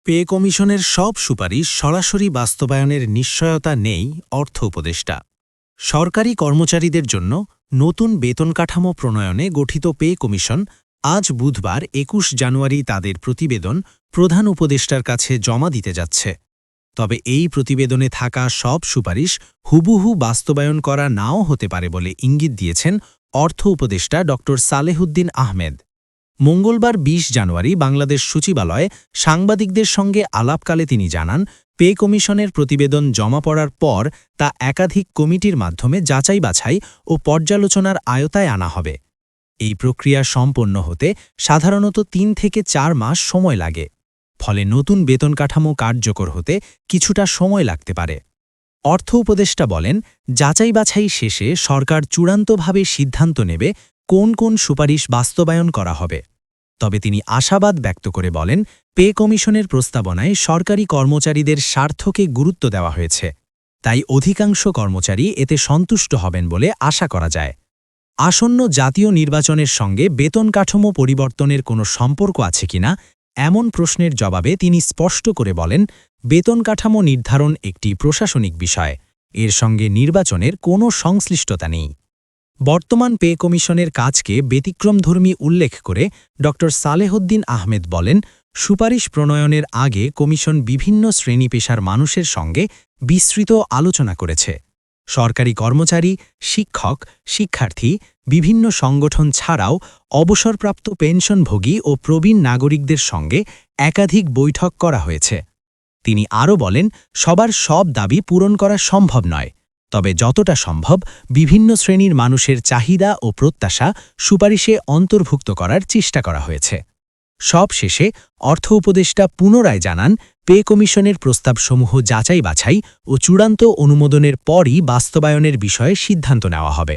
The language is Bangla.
পে কমিশনের সব সুপারিশ সরাসরি বাস্তবায়নের নিশ্চয়তা নেই অর্থ উপদেষ্টা। সরকারি কর্মচারীদের জন্য নতুন বেতন কাঠামো প্রণয়নে গঠিত পে কমিশন আজ বুধবার ২১ জানুয়ারি তাদের প্রতিবেদন প্রধান উপদেষ্টার কাছে জমা দিতে যাচ্ছে। তবে এই প্রতিবেদনে থাকা সব সুপারিশ হুবহু বাস্তবায়ন করা নাও হতে পারে বলে ইঙ্গিত দিয়েছেন অর্থ উপদেষ্টা ড সালেহুদ্দিন আহমেদ। মঙ্গলবার ২০ জানুয়ারি বাংলাদেশ সচিবালয়ে সাংবাদিকদের সঙ্গে আলাপকালে তিনি জানান, পে কমিশনের প্রতিবেদন জমা পড়ার পর তা একাধিক কমিটির মাধ্যমে যাচাই বাছাই ও পর্যালোচনার আয়তায় আনা হবে। এই প্রক্রিয়া সম্পন্ন হতে সাধারণত ৩ থেকে ৪ মাস সময় লাগে। ফলে নতুন বেতন কাঠামো কার্যকর হতে কিছুটা সময় লাগতে পারে। অর্থ উপদেষ্টা বলেন, যাচাই বাছাই শেষে সরকার চূড়ান্তভাবে সিদ্ধান্ত নেবে কোন কোন সুপারিশ বাস্তবায়ন করা হবে। তবে তিনি আশাবাদ ব্যক্ত করে বলেন, পে কমিশনের প্রস্তাবনায় সরকারি কর্মচারীদের স্বার্থকে গুরুত্ব দেওয়া হয়েছে, তাই অধিকাংশ কর্মচারী এতে সন্তুষ্ট হবেন বলে আশা করা যায়। আসন্ন জাতীয় নির্বাচনের সঙ্গে বেতন কাঠামো পরিবর্তনের কোনো সম্পর্ক আছে কিনা এমন প্রশ্নের জবাবে তিনি স্পষ্ট করে বলেন, বেতন কাঠামো নির্ধারণ একটি প্রশাসনিক বিষয়, এর সঙ্গে নির্বাচনের কোনো সংশ্লিষ্টতা নেই। বর্তমান পে কমিশনের কাজকে ব্যতিক্রমধর্মী উল্লেখ করে ড সালেহুদ্দিন আহমেদ বলেন, সুপারিশ প্রণয়নের আগে কমিশন বিভিন্ন শ্রেণী পেশার মানুষের সঙ্গে বিস্তৃত আলোচনা করেছে। সরকারি কর্মচারী, শিক্ষক, শিক্ষার্থী, বিভিন্ন সংগঠন ছাড়াও অবসরপ্রাপ্ত পেনশনভোগী ও প্রবীণ নাগরিকদের সঙ্গে একাধিক বৈঠক করা হয়েছে। তিনি আরও বলেন, সবার সব দাবি পূরণ করা সম্ভব নয়, তবে যতটা সম্ভব বিভিন্ন শ্রেণীর মানুষের চাহিদা ও প্রত্যাশা সুপারিশে অন্তর্ভুক্ত করার চেষ্টা করা হয়েছে। সব শেষে অর্থ উপদেষ্টা পুনরায় জানান, পে কমিশনের প্রস্তাবসমূহ যাচাই বাছাই ও চূড়ান্ত অনুমোদনের পরই বাস্তবায়নের বিষয়ে সিদ্ধান্ত নেওয়া হবে।